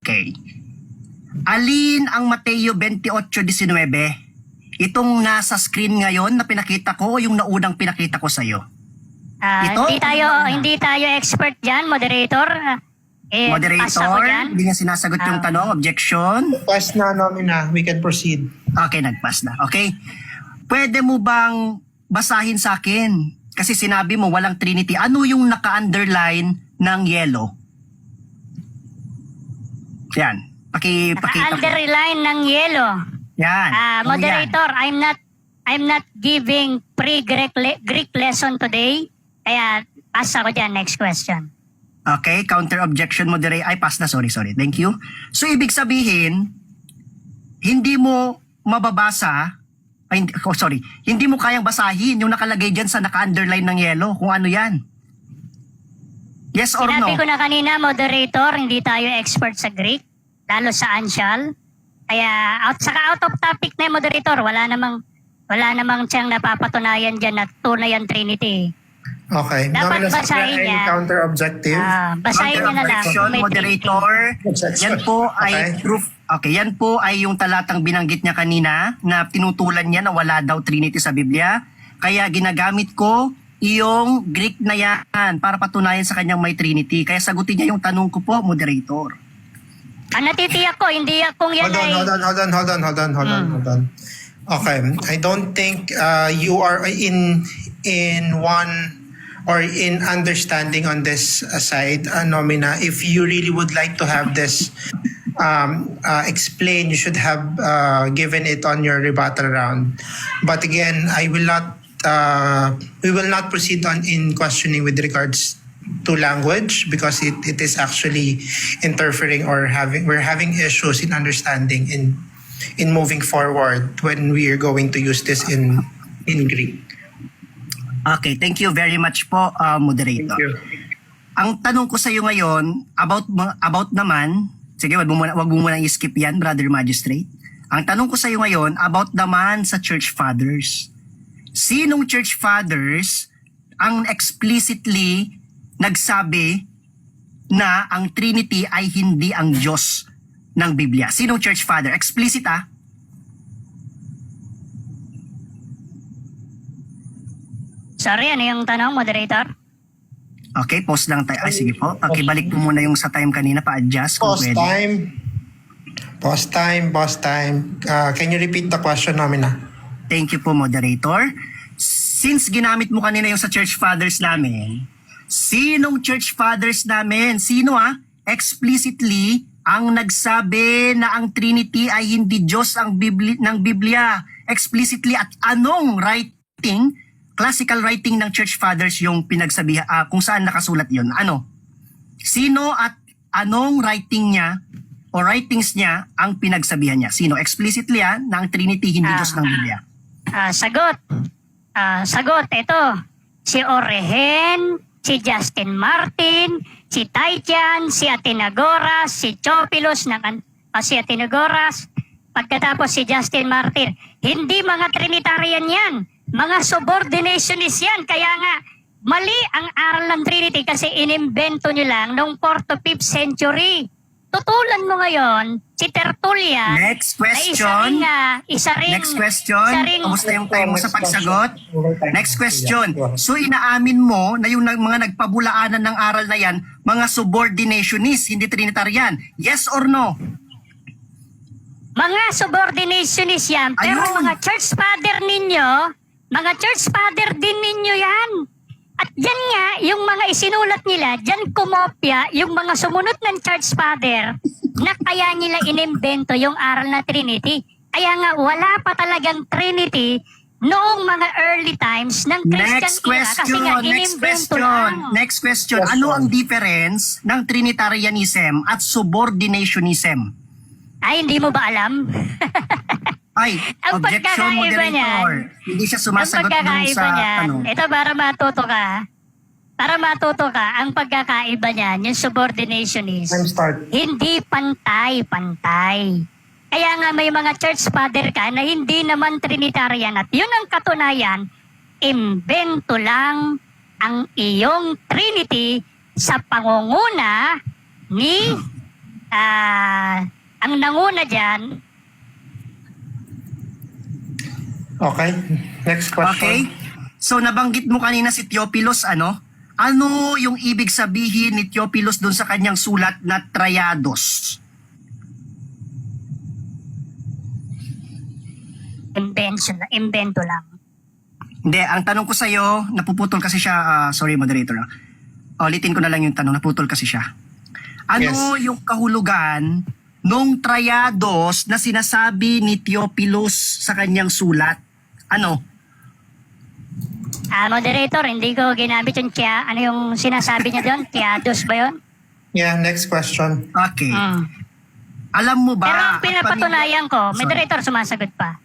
Okay. Alin ang Mateo 28:19? Itong nasa screen ngayon na pinakita ko o yung naunang pinakita ko sa'yo? Ito? Hindi tayo expert dyan, moderator. Pass ako Moderator, dyan. hindi nga sinasagot yung tanong. Objection? Pass na, Nomina. We can proceed. Okay, nagpass na. Okay. Pwede mo bang basahin sa akin? Kasi sinabi mo walang Trinity. Ano yung naka-underline ng yellow? Yan. Pakita ko. Naka-underline ng yellow. Yan. Ano Moderator, I'm not giving Greek lesson today. Kaya pass ako dyan. Next question. Okay, counter objection moderator. Ay, pass na. Sorry. Thank you. So, ibig sabihin, hindi mo mababasa, hindi mo kayang basahin yung nakalagay dyan sa naka-underline ng yellow kung ano yan. Yes or no? Sinabi ko na kanina, moderator, hindi tayo expert sa Greek, lalo sa Anshal. Kaya, out of topic na yung moderator, wala namang siyang napapatunayan dyan na tunay ang Trinity. Okay. Dapat Nomina, basahin any niya. counter-objective? Basahin niya na lang. Objection, kung may moderator. Trinity. Yan po ay Okay. proof. Okay, yan po ay yung talatang binanggit niya kanina na tinutulan niya na wala daw Trinity sa Biblia. Kaya ginagamit ko yung Greek na yan para patunayan sa kanyang may Trinity. Kaya sagutin niya yung tanong ko po, moderator. Natitiyak ko, hindi akong yan Hold on. Okay. I don't think you are in one or in understanding on this side, Nomina. If you really would like to have this explained, you should have given it on your rebuttal round. But again, we will not proceed on in questioning with regards to language because it is actually interfering or we're having issues in understanding in moving forward when we are going to use this in Greek. Okay, thank you very much po, moderator. Thank you. Ang tanong ko sa iyo ngayon, about naman, sige, wag mo muna i-skip yan, Brother Magistrate. Ang tanong ko sa iyo ngayon, about naman sa Church Fathers. Sinong Church Fathers ang explicitly nagsabi na ang Trinity ay hindi ang Diyos ng Biblia? Sinong Church Father? Explicit Sorry, ano yung tanong, moderator? Okay, pause lang tayo. Ay, sige po. Okay, balik po muna yung sa time kanina, pa-adjust kung Pause pwede. time. Can you repeat the question, Nomina? Thank you po, moderator. Since ginamit mo kanina yung sa Church Fathers namin, sinong Church Fathers namin? Sino explicitly ang nagsabi na ang Trinity ay hindi Diyos ng Biblia? Explicitly, at anong writing, classical writing ng Church Fathers yung pinagsabihan, kung saan nakasulat yun? Ano? Sino at anong writing niya o writings niya ang pinagsabihan niya? Sino? Explicitly na ang Trinity hindi Diyos ng Biblia. Sagot. Ito. Si Origen, si Justin Martin, si Titian, si Athenagoras, si Theophilus, si Athenagoras, pagkatapos si Justin Martin. Hindi mga Trinitarian yan. Mga subordinationist yan. Kaya nga, mali ang aral ng Trinity kasi inimbento nyo lang noong 4th to 5th century. Tutulan mo ngayon, si Tertullian, Next question. isa ring Kamusta yung time mo sa pagsagot? Next question. So inaamin mo na yung mga nagpabulaanan ng aral na yan, mga subordinationist, hindi Trinitarian. Yes or no? Mga subordinationist yan, pero Ayun. mga church father din ninyo yan. At yan nga, yung mga isinulat nila, dyan kumopya yung mga sumunod ng church father na kaya nila inimbento yung aral na Trinity. Kaya nga, wala pa talagang Trinity noong mga early times ng Christian era. Kasi nga, inimbento lang. Next question. Ano ang difference ng Trinitarianism at subordinationism? Ay, hindi mo ba alam? Ay, Ang objection pagkakaiba moderator. niyan, Hindi siya ang sumasagot dun pagkakaiba sa niyan, tanong. ito para matuto ka, ang pagkakaiba niyan, yung subordinationist, Time start. hindi pantay-pantay. Kaya nga may mga church father ka na hindi naman Trinitarian at yun ang katunayan, imbento lang ang iyong Trinity sa pangunguna ni ang nanguna dyan, Okay. Next question. Okay? So nabanggit mo kanina si Theophilus, ano? Ano yung ibig sabihin ni Theophilus doon sa kanyang sulat na Triados? invento lang. Hindi, ang tanong ko sa'yo, napuputol kasi siya, sorry moderator. Ulitin ko na lang yung tanong, naputol kasi siya. Ano yung kahulugan nung Triados na sinasabi ni Theophilus sa kanyang sulat? Ano? Moderator, hindi ko ginamit yung ano yung sinasabi niya doon? Tiados ba yun? Yeah, next question. Okay. Mm. Alam mo ba? Pero at pinapatunayan ko, Sorry. moderator sumasagot pa.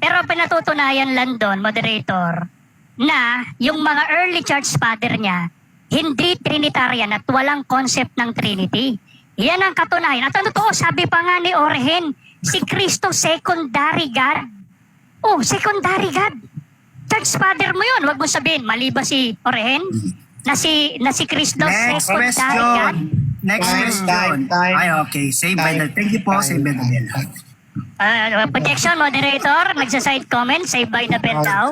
Pero pinatutunayan lang doon, moderator, na yung mga early church father niya, hindi Trinitarian at walang concept ng Trinity. Yan ang katunayan. At ano to, sabi pa nga ni Origen, si Kristo secondary God. Oh, secondary God. Church father mo yun. Huwag mo sabihin, mali ba si Origen? Na si Kristo Next secondary God? question. Next Time, question. time. Ay, okay. Save by the... Thank you po. Save by the bell. Protection moderator, nagsa-side comment, save by the bell daw.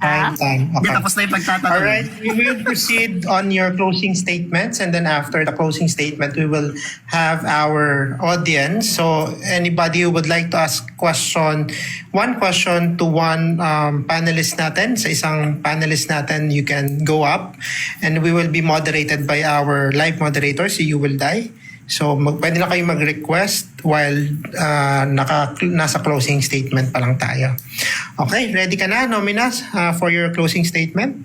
Time. Hindi, Okay. tapos na yung pagtatanong. All right, we will proceed on your closing statements, and then after the closing statement, we will have our audience. So anybody who would like to ask one question to one panelist natin, sa isang panelist natin, you can go up, and we will be moderated by our live moderator, si You Will Die. So pwede na kayo mag-request while nasa closing statement pa lang tayo. Okay, ready ka na, Nominas, for your closing statement?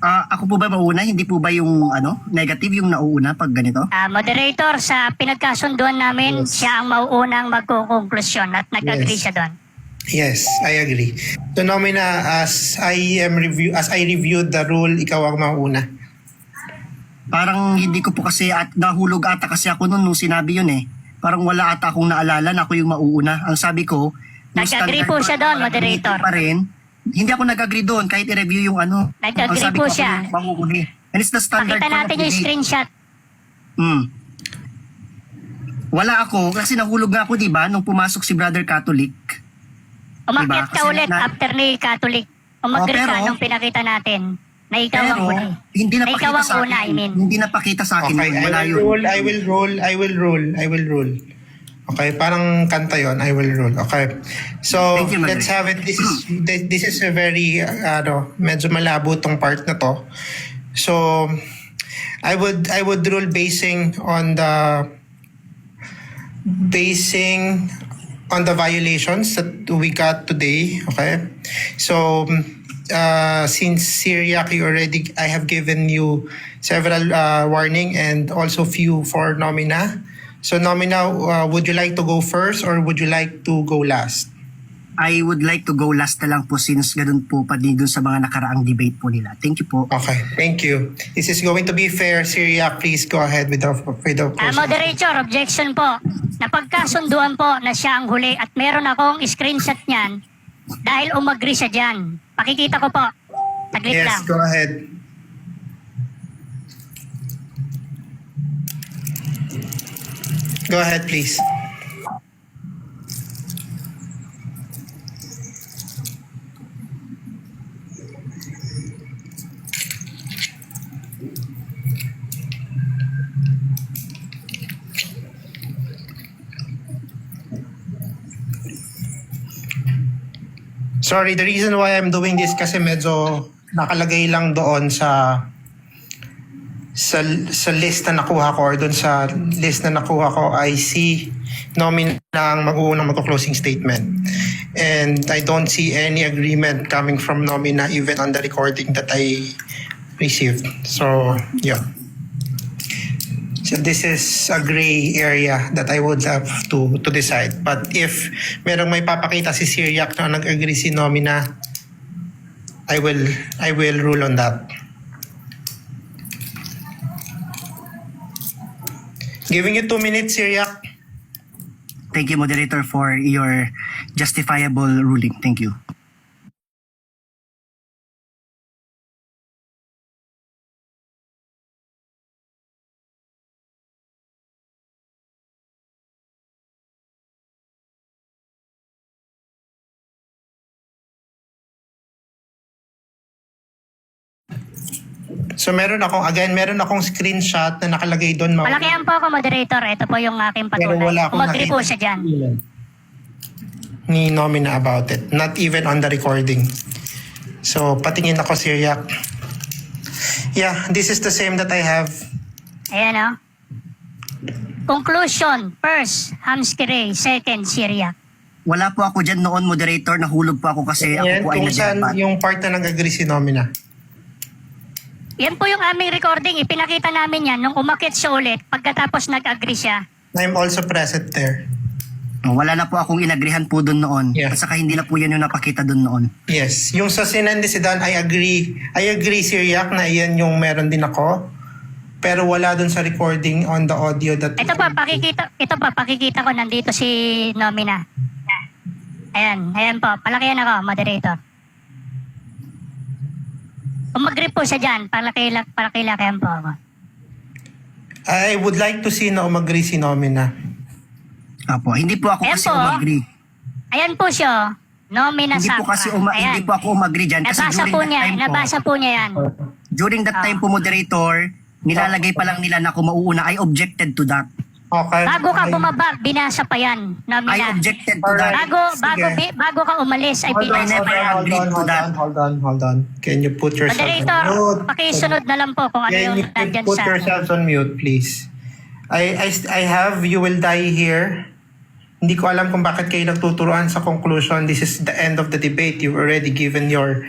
Ako po ba mauna? Hindi po ba yung negative yung nauuna pag ganito? Moderator, sa pinagkasunduan namin, Yes. siya ang mauunang magkukonklusyon at nag-agree Yes. siya doon. Yes, I agree. So Nomina, as I reviewed the rule, ikaw ang mauna. Parang hindi ko po kasi at nahulog ata kasi ako nung sinabi yun eh. Parang wala ata akong naalala na ako yung mauuna. Ang sabi ko, yung Nag-agree standard po siya doon, parang moderator. pa rin. Hindi ako nag-agree doon kahit i-review yung ano. Nag-agree Ang sabi po ko, siya. ako yung mauuni. And it's the standard Pakita for the natin yung debate. screenshot. Wala ako kasi nahulog nga ako, di ba, nung pumasok si Brother Catholic. Umakyat Diba? ka Kasi ulit after ni Catholic. Umagree ka pero- nung pinakita natin na ikaw ang Pero huli. hindi Na napakita ikaw ang sa akin. una, I mean. Hindi napakita sa akin. Okay, yun. Wala yun. I will rule. Okay, parang kanta yon. I will rule. Okay. So, Thank you, Madre. let's have it. This is a very, medyo malabo tong part na to. So, I would rule basing on the violations that we got today. Okay. So, since Syriac, I have given you several warning and also few for Nomina. So Nomina, would you like to go first or would you like to go last? I would like to go last na lang po since ganun po pa din dun sa mga nakaraang debate po nila. Thank you po. Okay, thank you. This is going to be fair. Syriac, please go ahead with the closing. Moderator, objection po. Napagkasunduan po na siya ang huli at meron akong screenshot niyan dahil umagree siya dyan. Pakikita ko po. Taglit lang. Yes, go ahead. Go ahead, please. Sorry, the reason why I'm doing this kasi medyo nakalagay lang doon sa list na nakuha ko or doon sa list na nakuha ko I see Nomina ang mag-uunang magko-closing statement. And I don't see any agreement coming from Nomina even on the recording that I received. So, yeah. So this is a gray area that I would have to decide. But if merong may papakita si Syriac na nag-agree si Nomina, I will rule on that. Giving you 2 minutes, Syriac. Thank you, moderator, for your justifiable ruling. Thank you. So meron akong screenshot na nakalagay doon. Malakihan po ako, moderator. Ito po yung aking Pero patunay. wala akong Umagri po nakita siya dyan. ni Nomina about it. Not even on the recording. So patingin ako, Syriac. Yeah, this is the same that I have. Ayan o. Conclusion. First, Hamskirey. Second, Syriac. Wala po ako dyan noon, moderator. Nahulog po ako kasi Yan, ako po ay kung saan nagdapat. yung part na nag-agree si Nomina. Yan po yung aming recording. Ipinakita namin yan nung umakit siya ulit pagkatapos nag-agree siya. I'm also present there. Wala na po akong inagrihan po doon noon. Yeah. At saka hindi na po yan yung napakita doon noon. Yes. Yung sa sinandi si Dan, I agree, Syriac, na iyan yung meron din ako. Pero wala dun sa recording on the audio that... Ito pa, pakikita ko nandito si Nomina. Ayan po. Palakihan ako, moderator. Umagri po siya dyan. Palakilakihan po ako. I would like to see na umagri si Nomina. Apo, hindi po ako Ayan kasi po. umagri. Ayan po siya. Nomina Hindi po Sacra. kasi Ayan. hindi po ako umagri dyan kasi Nabasa po niya yan. during that time po, moderator, nilalagay pa lang nila na kung mauuna. I objected to that. Okay. Bago ka bumaba, binasa pa yan. I Nomina. objected to that. Sige. Bago ka umalis, ay Hold on, binasa pa yan. Hold on. Can you put yourself on Moderator, mute? pakisunod na lang po kung ano Can yung you nandyan put sa... yourselves on mute, please? I have You Will Die Here. Hindi ko alam kung bakit kayo nagtuturuan sa conclusion. This is the end of the debate. You've already given your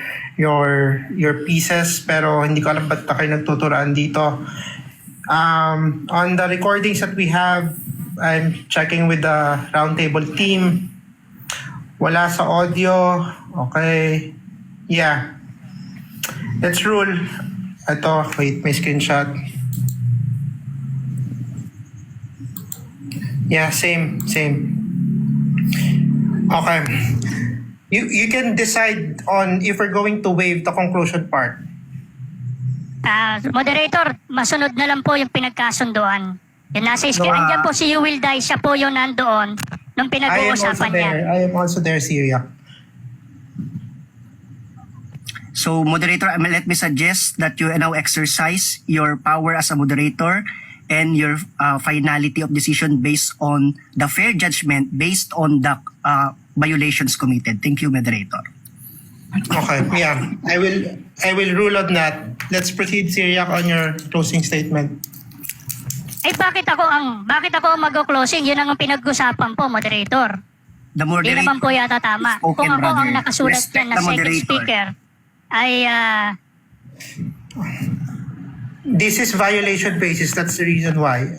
pieces, pero hindi ko alam ba't pa kayo nagtuturuan dito. On the recordings that we have, I'm checking with the roundtable team. Wala sa audio. Okay. Yeah. Let's rule. Ito, wait, may screenshot. Yeah, same. Okay. You can decide on if we're going to waive the conclusion part. Moderator, masunod na lang po yung pinagkasunduan. Yung nasa screen, andyan po si You Will Die, siya po yung nandoon nung pinag-uusapan niya. I am also there, Syria. So, moderator, let me suggest that you now exercise your power as a moderator and your finality of decision based on the fair judgment based on the violations committed. Thank you, moderator. Okay, yeah. I will rule on that. Let's proceed, Syria, on your closing statement. Ay, bakit ako ang mag-closing? Yun ang pinag-usapan po, moderator. The Hindi moderator naman po yata tama. is spoken, Kung ako ang brother. nakasulat Respect dyan na the second moderator. speaker, ay This is violation basis. That's the reason why.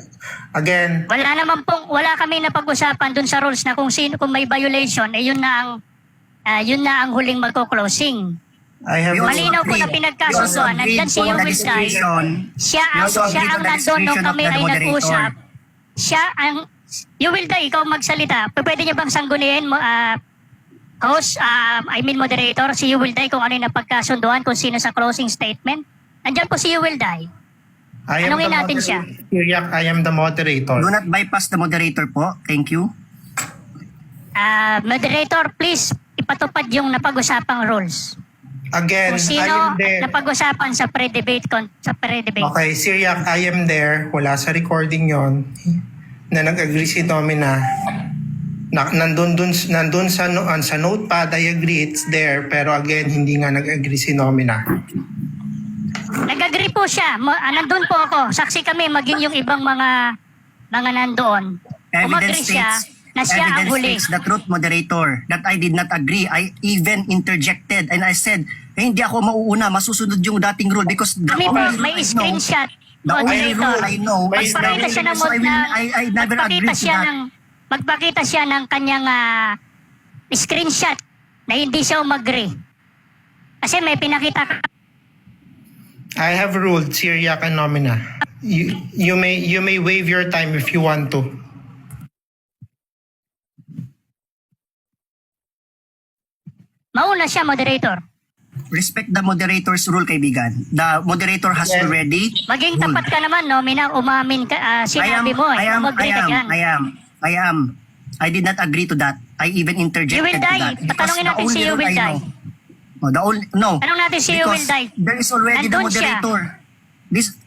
Again, wala kami napag-usapan dun sa rules na kung may violation, yun na ang huling magko-closing. I have You also Malinaw po agreed- na pinagkasunduan. you also agreed Nandyan si on You the Will Die. discretion. Siya You also ang agreed on the nandun nung discretion of kami the ay moderator. nag-usap. Siya ang You Will Die, ikaw magsalita. Pwede niyo bang sangguniin mo, host, moderator, si You Will Die kung ano yung napagkasunduan, kung sino sa closing statement? Nandyan po si You Will Die. I am Tanungin the natin siya. Syria, I am the moderator. Do not bypass the moderator po. Thank you. Moderator, please ipatupad yung napag-usapang rules. Again, Kung sino I am there. napag-usapan sa pre-debate. Okay, Syria, I am there. Wala sa recording yon na nag-agree si Domina. Nandun sa notepad, I agree, it's there. Pero again, hindi nga nag-agree si Domina. Nag-agree po siya. Nandun po ako. Saksi kami maging yung ibang mga nandoon. Umagri siya na siya ang huli. States the truth, moderator, that I did not agree. I even interjected and I said, hindi ako mauuna, masusunod yung dating rule because the Kami po, only rule may I know, screenshot. the only Moderator. rule I know is the Magpakita siya ng so I never agreed to that. magpakita siya ng kanyang screenshot na hindi siya umagri. Kasi may pinakita ka. I have ruled Syria and Nomina. You may waive your time if you want to. Mauna siya, moderator. Respect the moderator's rule, kaibigan. The moderator has Yes. already Maging ruled. tapat ka naman, no? Umamin ka, sinabi mo, umagri ka dyan. I am. I did not agree to that. I even interjected You Will to Die. that. Because Patanungin the natin si only You rule Will I Die. know, No. Tanong natin si Because Will Die. there is already the Nandun siya. moderator.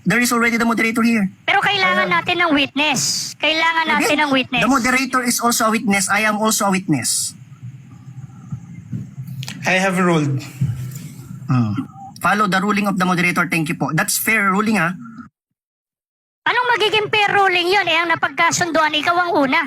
There is already the moderator here. Pero kailangan natin ng witness. Kailangan natin Again, ng witness. The moderator is also a witness. I am also a witness. I have ruled. Follow the ruling of the moderator. Thank you po. That's fair ruling, ha? Anong magiging fair ruling yun? Ang napagkasunduan, ikaw ang una.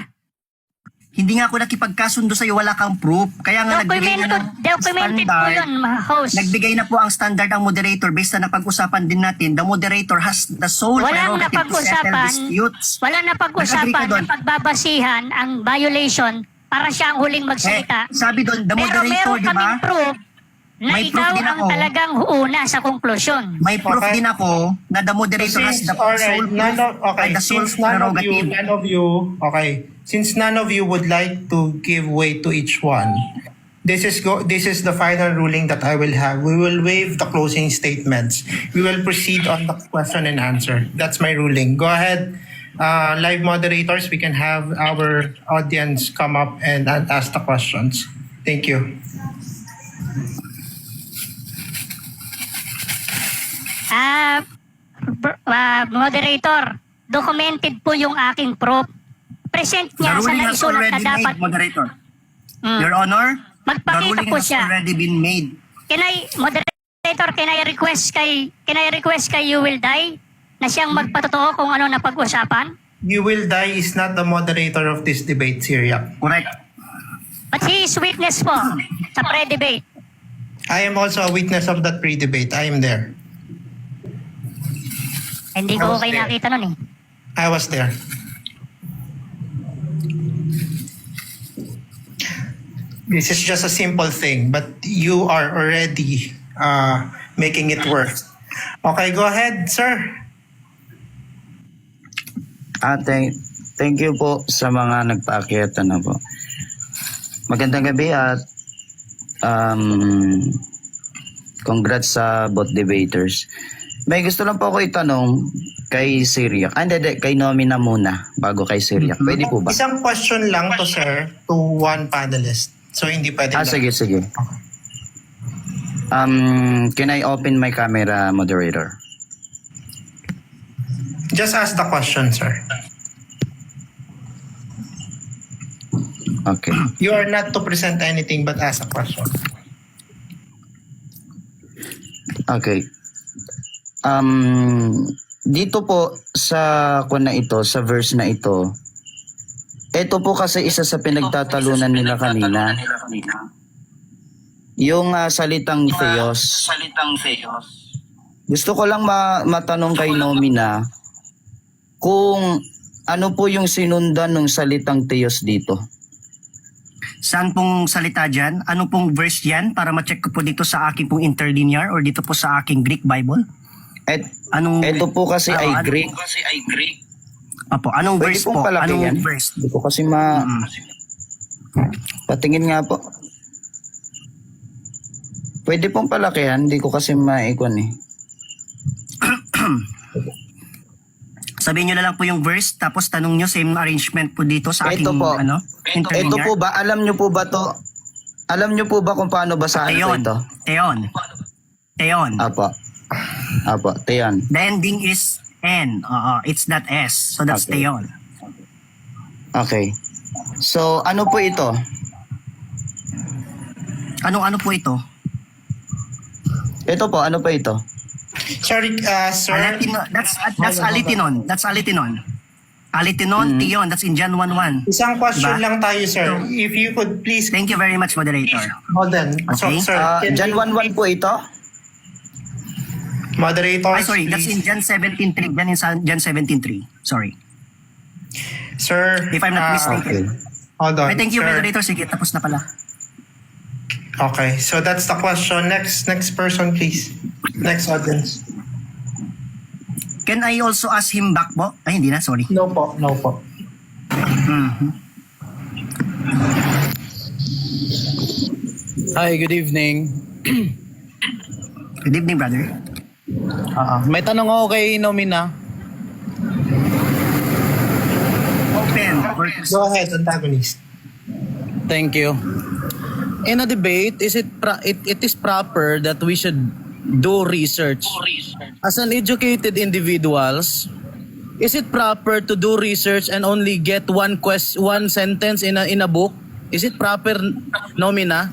Hindi nga ako nakipagkasundo sa'yo, wala kang proof. Kaya nga nagbigay na ng Documented po standard. yun, host. Nagbigay na po ang standard ang moderator based na napag-usapan din natin. The moderator has the sole Walang prerogative to settle napag-usapan, disputes. walang napag-usapan Nag-agree ka doon? na pagbabasihan ang violation para siya ang huling magsalita. Sabi doon, the Pero moderator, meron di ba? kaming proof na May proof ikaw din ang ako. talagang una sa konklusyon. May proof Okay. din ako na the moderator has the sole proof and the sole prerogative. Since none of you would like to give way to each one, this is the final ruling that I will have. We will waive the closing statements. We will proceed on the question and answer. That's my ruling. Go ahead, live moderators. We can have our audience come up and ask the questions. Thank you. Moderator, documented po yung aking proof. Present The niya sa ruling has naisulat na already dapat. made, moderator. Mm. Your Honor, the Magpakita ruling po has siya. already been made. Moderator, can I request kay You Will Die na siyang magpatotoo kung ano na pag-usapan? You Will Die is not the moderator of this debate, Syria. Correct. But he is witness po sa pre-debate. I am also a witness of that pre-debate. I am there. Hindi I ko was kayo there. nakita nun eh. I was there. This is just a simple thing, but you are already making it worse. Okay, go ahead, sir. Thank you po sa mga nagpaakyat na po. Magandang gabi at congrats sa both debaters. May gusto lang po ako itanong kay Syriac. Hindi, kay Nomina muna bago kay Syriac. Pwede po ba? Isang question lang to, sir, to one panelist. So, hindi pwede lang. Sige. Can I open my camera, moderator? Just ask the question, sir. Okay. You are not to present anything but ask a question. Okay. Dito po sa sa verse na ito po kasi isa sa pinagtatalunan nila kanina. Yung salitang theos. Gusto ko lang matanong kay Nomina kung ano po yung sinundan ng salitang theos dito. Saan pong salita dyan? Ano pong verse yan? Para ma-check ko po dito sa aking pong interlinear or dito po sa aking Greek Bible. Ito po kasi ay Greek. Apo, anong Pwede verse pong po? palaki Anong yan? verse? Hindi ko kasi patingin nga po. Pwede pong palakihan, hindi ko kasi maikon eh. Sabihin nyo na lang po yung verse, tapos tanong nyo, same arrangement po dito sa aking, Ito po. interlinear. Ito po ba, alam nyo po ba to? Alam nyo po ba kung paano basahin po ito? Teon. Apo, Teon. The ending is N. It's not S. So that's Okay. Teon. Okay. So, ano po ito? Ano po ito? Ito po, ano po ito? Sorry, sir. That's alitinon. That's alitinon. Alitinon, Teon. That's in John 1:1. Isang question Diba? lang tayo, sir. If you could please Thank you very much, moderator. hold on. So, Okay. sir, can John you- 1:1 po ito? Moderators, Sorry, that's in please. John 17:3. Yan in John 17:3. Sorry. Sir, If I'm not Okay. mistaken. hold on. Okay, thank you, sir. moderator. Sige, tapos na pala. Okay, so that's the question. Next person, please. Next audience. Can I also ask him back po? Ay, hindi na. Sorry. No po. Hi, good evening. Good evening, brother. May tanong ako kay Nomina. Open. Go ahead, antagonist. Thank you. in a debate, it is proper that we should do research. As an educated individuals, is it proper to do research and only get one sentence in a book? Is it proper, Nomina?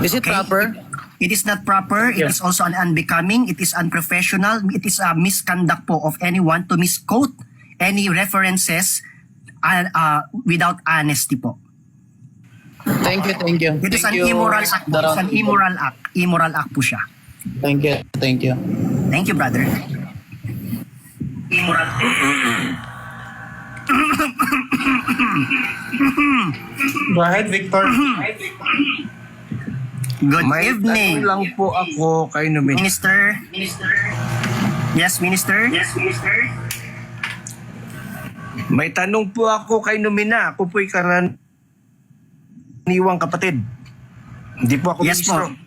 Is it Okay. proper? It is not proper. It Yes. is also unbecoming. It is unprofessional. It is a misconduct po of anyone to misquote any references without honesty po. Thank you. It is an Thank you, immoral act. It is an immoral act. Immoral act po siya. Thank you. Thank you, brother. Immoral. Go ahead, Victor. Good May evening, tanong lang po ako kay Nomina. Minister. Yes, Minister. May tanong po ako kay Nomina. Ako po'y karaniwang kapatid. Hindi po ako Yes po. ministro.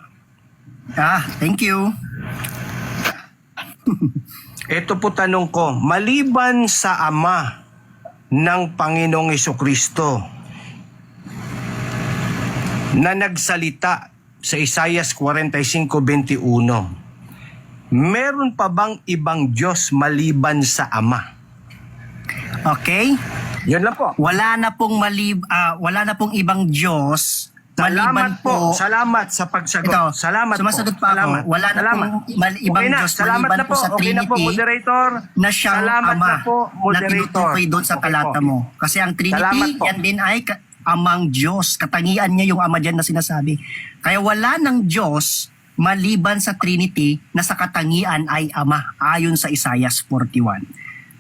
Thank you. Ito po tanong ko. Maliban sa Ama ng Panginoong Hesukristo na nagsalita sa Isaias 45:21, meron pa bang ibang Diyos maliban sa Ama? Okay? Yan lang po. Wala na pong ibang Diyos maliban po. Salamat sa pagsagot. Ito, Salamat sumasagot po. pa ako. Salamat. Wala na Salamat. pong ibang Okay na. Diyos Salamat maliban na po sa Okay na po, Trinity moderator. na siyang Salamat Ama na po, na moderator. tinutukoy doon sa Okay talata po. mo. Kasi ang Trinity, Salamat po. yan din ay Amang Diyos. Katangian niya yung Ama dyan na sinasabi. Kaya wala ng Diyos maliban sa Trinity na sa katangian ay Ama ayon sa Isaias 41.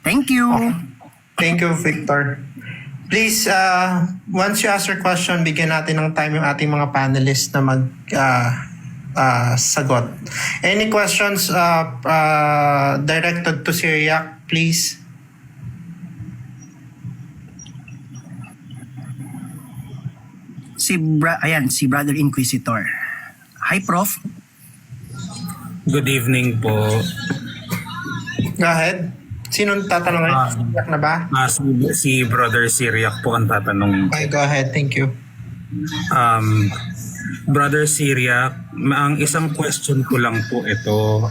Thank you. Thank you, Victor. Please, once you ask your question, bigyan natin ng time yung ating mga panelists na sagot. Any questions directed to Syriac, please? Si Brother Inquisitor. Hi, Prof. Good evening po. Go ahead. Sinong tatanungin? Syriac na ba? Si Brother Syriac po ang tatanong. Okay, go ahead. Thank you. Brother Syriac, ang isang question ko lang po ito.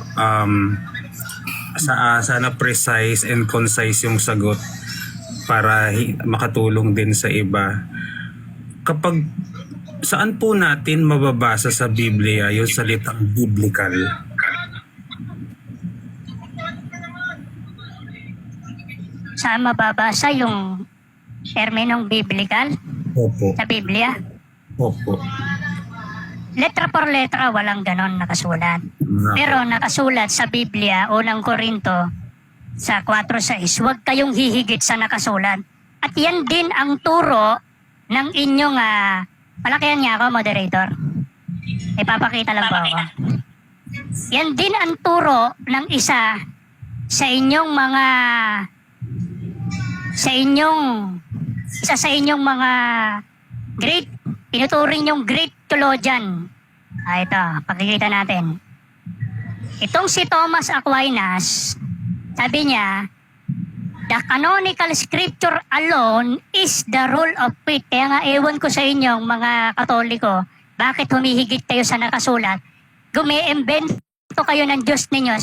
Sana precise and concise yung sagot para makatulong din sa iba. Kapag saan po natin mababasa sa Biblia yung salitang biblical? Saan mababasa yung terminong biblical Opo. sa Biblia? Opo. Letra por letra, walang ganon nakasulat. Pero nakasulat sa Biblia, unang Korinto, sa 4:6, huwag kayong hihigit sa nakasulat. At yan din ang turo ng inyong, palakihan niya ako, moderator. Ipapakita lang po ako. Yan din ang turo ng isa sa inyong mga isa sa inyong mga great, tinuturing yung great theologian. Ito, pakikita natin. Itong si Thomas Aquinas, sabi niya, the canonical scripture alone is the rule of faith. Kaya nga ewan ko sa inyong mga Katoliko, bakit humihigit kayo sa nakasulat? Gume-embento kayo ng Diyos ninyo.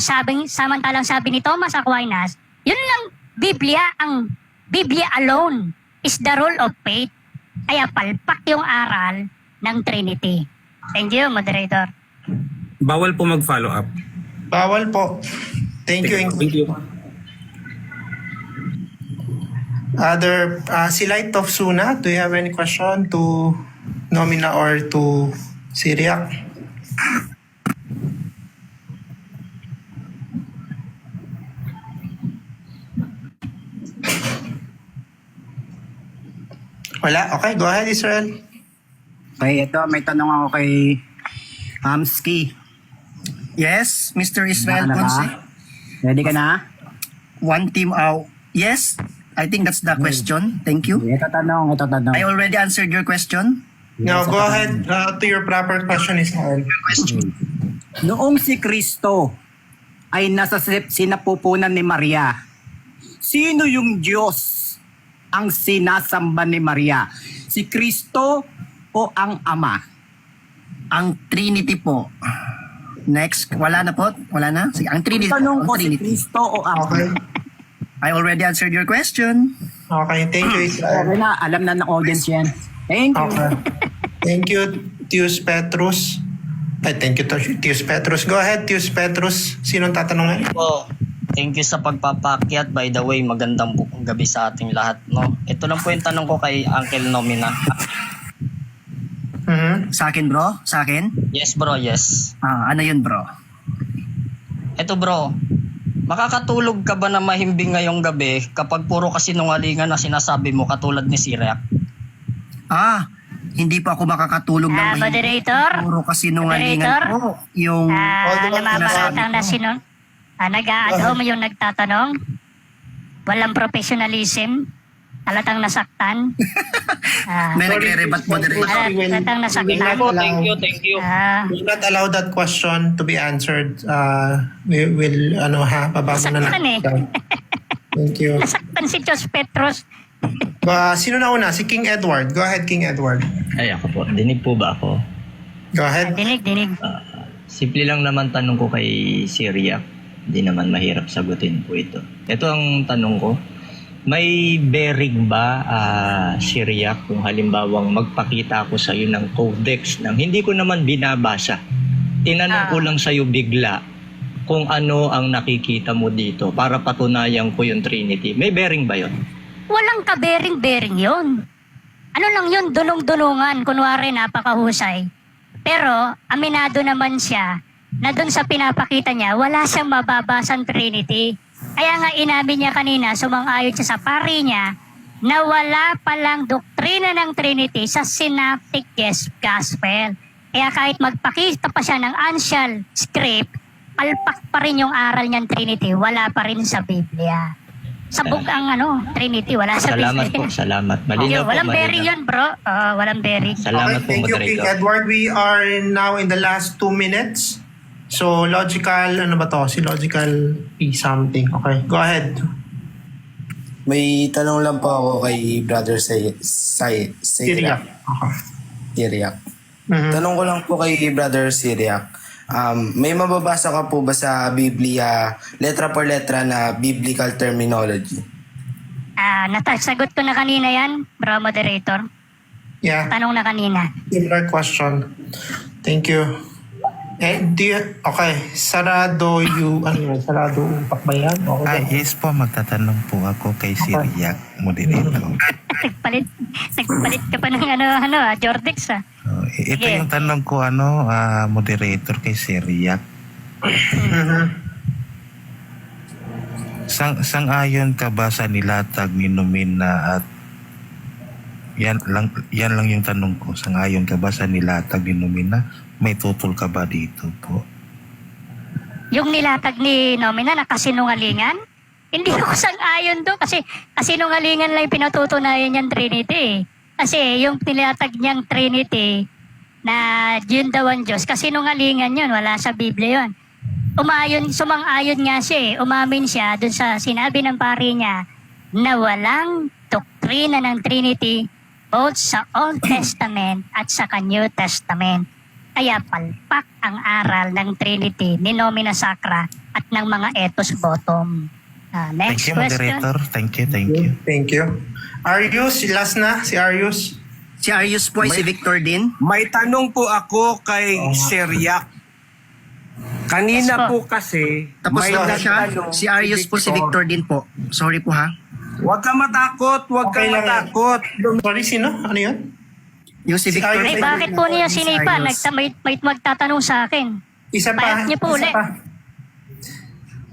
Samantalang sabi ni Thomas Aquinas, yun lang ang Biblia alone is the rule of faith. Kaya palpak yung aral ng Trinity. Thank you, moderator. Bawal po mag-follow up. Bawal po. Thank you. Thank you. Si Light of Suna, do you have any question to Nomina or to Syriac? Wala? Okay, go ahead, Israel. Okay, ito may tanong ako kay Hamski. Yes, Mr. Israel Wala na ba? Ponce. Ready ka na? One team out. Yes, I think that's the question. Thank you. Ito tanong. I already answered your question. Now, go ahead to your proper question, Israel. Noong si Kristo ay nasa sinapupunan ni Maria, Sino yung Diyos ang sinasamba ni Maria? Si Kristo o ang Ama? Ang Trinity po. Next, wala na po? Wala na? Sige, ang Trinity po. Tanong Ang ko si Trinity. Kristo o ang Okay. Ama? I already answered your question. Okay, thank you, Israel. Okay na, alam na ng audience yan. Thank you. Okay. Thank you, Tius Petrus. Thank you, Tius Petrus. Go ahead, Tius Petrus. Sinong tatanungin? Po, thank you sa pagpapakyat. By the way, magandang gabi sa ating lahat. No? Ito lang po yung tanong ko kay Uncle Nomina. Sa akin, bro? Sa akin? Yes bro, yes. Ano yun, bro? Ito bro, makakatulog ka ba na mahimbing ngayong gabi kapag puro kasinungalingan na sinasabi mo katulad ni Siriac? Hindi po ako makakatulog ng mahimbing. Moderator? Puro kasinungalingan Moderator? po. Yung... Namamatang na sino? Nag-a-ad home yung nagtatanong. Walang professionalism. Halatang nasaktan. May nagre-rebat, moderator. Halatang nasaktan. Thank you. We will not allow that question to be answered. We will, babago na Nasaktan eh. Thank you. Nasaktan si Diyos Petros. Sino na una? Si King Edward. Go ahead, King Edward. Ay, ako po. Dinig po ba ako? Go ahead. Dinig. Simple lang naman tanong ko kay Siriac. Hindi naman mahirap sagutin po ito. Ito ang tanong ko. May bearing ba, Siriac, kung halimbawang magpakita ako sa iyo ng codex ng hindi ko naman binabasa? Tinanong ko lang sa iyo bigla kung ano ang nakikita mo dito para patunayan ko yung Trinity. May bearing ba yon? Walang ka-bearing-bearing yun. Ano lang yun, dunong-dunungan. Kunwari, napakahusay. Pero, aminado naman siya na dun sa pinapakita niya, wala siyang mababasang Trinity. Kaya nga inamin niya kanina, sumang-ayon siya sa pari niya, na wala palang doktrina ng Trinity sa Synoptic Gospel. Kaya kahit magpakita pa siya ng ancient script, palpak pa rin yung aral niyang Trinity, wala pa rin sa Biblia. Sabog ang Trinity, wala sa Salamat Biblia. po, salamat. Malinaw po, Walang bearing malinaw. yun, bro. Walang bearing. Salamat po, Thank you, King moderator. Edward. We are now in the last 2 minutes. So, logical, ano ba to? Si logical P something. Okay, go ahead. May tanong lang po ako kay Brother Syria. Syriac. Okay. Syriac. Mhm. Tanong ko lang po kay Brother Syriac. May mababasa ka po ba sa Biblia, letra por letra na biblical terminology? Natasagot ko na kanina yan, bro moderator. Yeah, Tanong na kanina. similar question. Thank you. Okay, sarado sarado upak ba yan? Okay. Yes po, magtatanong po ako kay Siriac, moderator. Nagpalit ka pa ng Jordex Ito Sige. yung tanong ko, moderator kay Siriac. Sang-ayon ka ba sa nilatag ni Nomina at yan lang yung tanong ko. Sang-ayon ka ba sa nilatag ni Nomina? May tutol ka ba dito po? Yung nilatag ni Nomina na kasinungalingan, hindi ako sang-ayon doon kasi kasinungalingan lang yung pinatutunayan niyang Trinity. Kasi yung nilatag niyang Trinity na yun daw ang Diyos, kasinungalingan yun, wala sa Biblia yun. Sumang-ayon nga siya umamin siya doon sa sinabi ng pari niya na walang doktrina ng Trinity both sa Old Testament at sa New Testament. Kaya palpak ang aral ng Trinity ni Nomina Sacra at ng mga ethos bottom. Next Thank you, question. moderator. Thank you. Thank you. Arius, last na. Si Arius. Si Arius po ay si Victor din. May tanong po ako kay Siriac. Kanina Yes po. po kasi Tapos may na siya. nagtanong Si Arius po si Victor din po. Sorry po ha. Huwag ka matakot, huwag Okay ka lang. matakot. Sorry, sino? Ano yun? Yung si Si Victor. Arius. Ay, bakit po niya Si sinipa? Arius. May magtatanong sa akin. Isa pa. Bayad niyo po isa ulit. pa.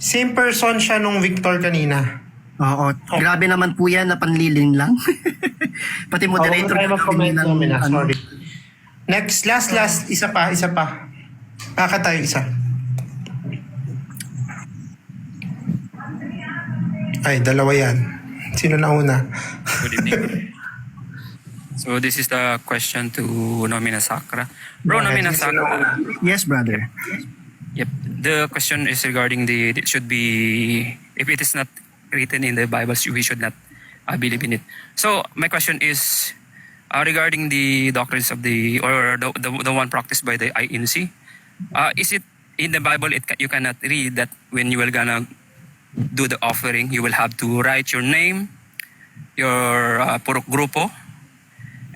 Same person siya nung Victor kanina. Oo. Grabe naman po yan na panlilin lang. Pati moderator. Huwag tayo mag-comment, ng, Nomina. ano. Sorry. Next, last. Isa pa. Tayo isa. Ay, dalawa yan. Sino na una? Good evening. So this is the question to Nomina Sacra. Bro, Go ahead. Nomina Sacra. Yes, brother. Yep. The question is regarding it should be, if it is not written in the Bible, we should not believe in it. So my question is regarding the doctrines of the one practiced by the INC. Is it in the Bible? You cannot read that when you will gonna do the offering, you will have to write your name, your purok grupo,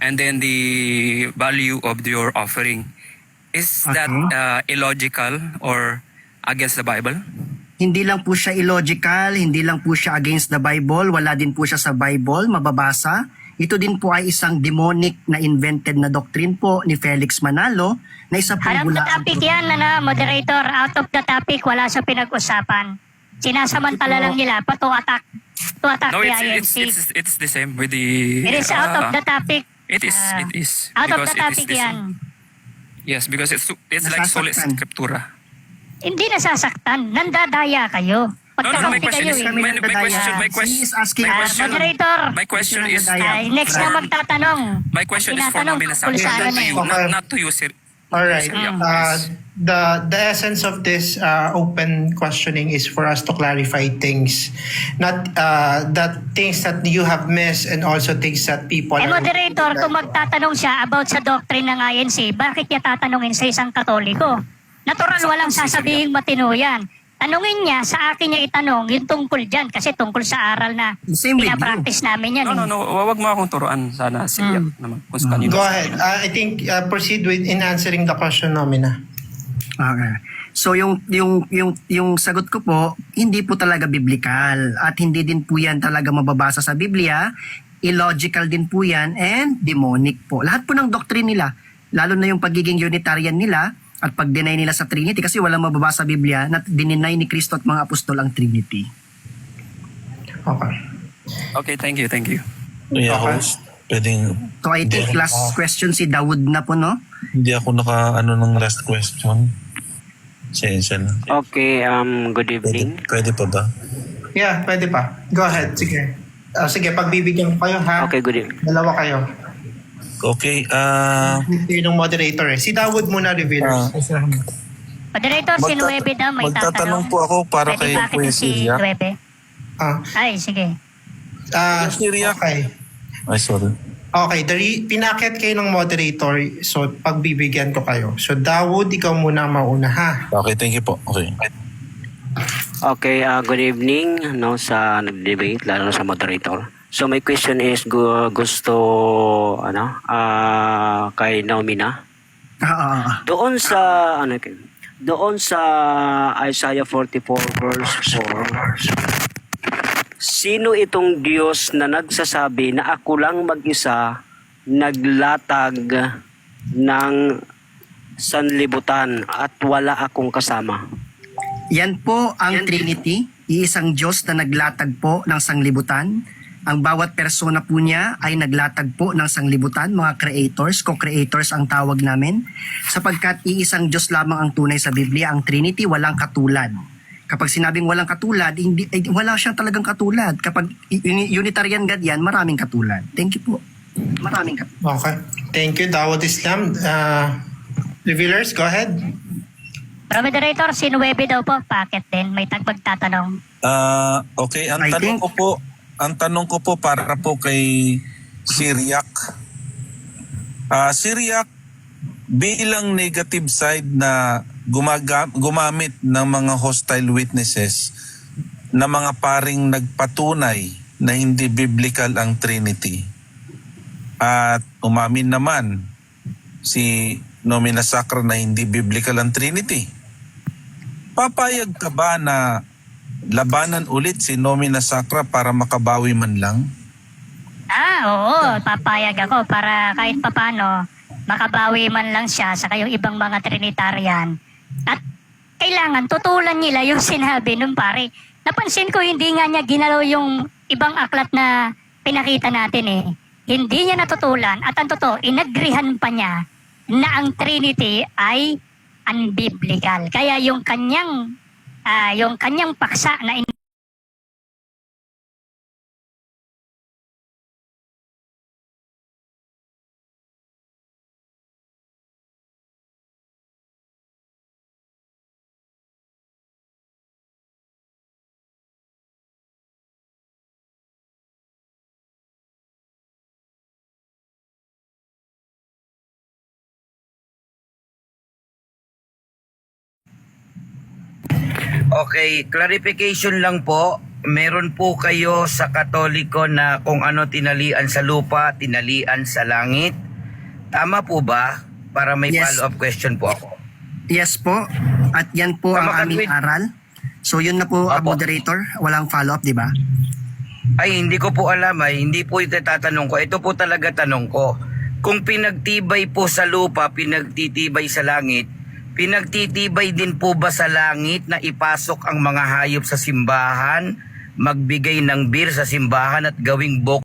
and then the value of your offering. Is that illogical or against the Bible? Hindi lang po siya illogical, hindi lang po siya against the Bible, wala din po siya sa Bible, mababasa. Ito din po ay isang demonic na invented na doctrine po ni Felix Manalo na isa pong Out of the bulaan topic po. yan, moderator. Out of the topic, wala sa pinag-usapan. Sinasamantala lang nila pa to attack No, the it's INC. it's the same with the. It is out of the topic. It is. Out of Because the it is topic the yan. same. Yes, because it's like sola Nasasaktan. scriptura. Hindi nasasaktan. Nandadaya kayo. No, my Pagkakampi question kayo is eh. He is asking Moderator. my question is Next na magtatanong. my question is for Tinatanong Nobina kung Sakura, saan not to eh. you, not to you, sir. All right. Yes. The essence of this open questioning is for us to clarify things, not that things that you have missed and also things that people. Moderator, kung magtatanong siya about sa doctrine ng INC, bakit niya tatanungin sa isang Katoliko? Natural, walang sasabihin matino yan. Tanungin niya, sa akin niya itanong yung tungkol dyan kasi tungkol sa aral na Same with you. pinapractice namin yan. No, wag mo akong turuan sana siya naman kung sa kanino. Go ahead. I think proceed with in answering the question, Nomina. Okay. So yung sagot ko po, hindi po talaga biblical at hindi din po yan talaga mababasa sa Biblia. Illogical din po yan and demonic po. Lahat po ng doctrine nila, lalo na yung pagiging Unitarian nila at pag-deny nila sa Trinity kasi walang mababasa sa Biblia na dininay ni Kristo at mga apostol ang Trinity. Okay. Okay, thank you. Yeah, Okay. host. Pwedeng, So I think last question si Dawood na po, no? hindi ako ng last question. Sensya lang. Okay, good evening. Pwede pa ba? Yeah, pwede pa. Go ahead. Sige. Sige, pagbibigyan ko kayo ha. Okay, good evening. Dalawa kayo. Okay, Yun yung moderator eh. Si Dawood muna, revealers. Moderator, si Nuebe daw may magtatanong tatanong. po ako para Pwede kay bakit Kuya si Syria. Nuebe? Ah, Ay, sige. Syria. okay. Ay, sorry. Okay, pinakit kayo ng moderator, so pagbibigyan ko kayo. So Dawood, ikaw muna ang mauna ha. Okay, thank you po. Okay. Okay, good evening sa nag-debate, lalo na sa moderator. So my question is gusto kay Naomina. Doon sa Isaiah 44 verse 4. Sino itong Diyos na nagsasabi na ako lang mag-isa naglatag ng sanlibutan at wala akong kasama? Yan po ang Trinity, iisang Diyos na naglatag po ng sanglibutan. Ang bawat persona po niya ay naglatag po ng sanglibutan, mga creators, co-creators ang tawag namin. Sapagkat iisang Diyos lamang ang tunay sa Biblia, ang Trinity, walang katulad. Kapag sinabing walang katulad, wala siyang talagang katulad. Kapag Unitarian God yan, maraming katulad. Thank you po. Maraming katulad. Okay. Thank you, Dawood Islam. Revealers, go ahead. Pero moderator, si Nuebe daw po, bakit din? May magtatanong. Okay, I think- ang tanong ko po para po kay Syriac. Syriac, bilang negative side na gumamit ng mga hostile witnesses na mga paring nagpatunay na hindi biblical ang Trinity. At umamin naman si Nomina Sacra na hindi biblical ang Trinity. Papayag ka ba na labanan ulit si Nomina Sacra para makabawi man lang? Oo, papayag ako para kahit papano makabawi man lang siya sa kayong ibang mga Trinitarian. At kailangan tutulan nila yung sinabi nung pare. Napansin ko hindi nga niya ginalaw yung ibang aklat na pinakita natin eh. Hindi niya natutulan at ang totoo, inagrihan pa niya na ang Trinity ay unbiblical. Kaya yung kanyang paksa na Okay, clarification lang po. Meron po kayo sa Katoliko na kung ano tinalian sa lupa, tinalian sa langit. Tama po ba? Para may Yes. follow-up question po ako. Yes po. At yan po ang aming aral. So yun na po, moderator. Walang follow-up, di ba? Ay, hindi ko po alam. Hindi po ito tatanong ko. Ito po talaga tanong ko. Kung pinagtibay po sa lupa, pinagtitibay sa langit, pinagtitibay din po ba sa langit na ipasok ang mga hayop sa simbahan, magbigay ng beer sa simbahan at gawing bok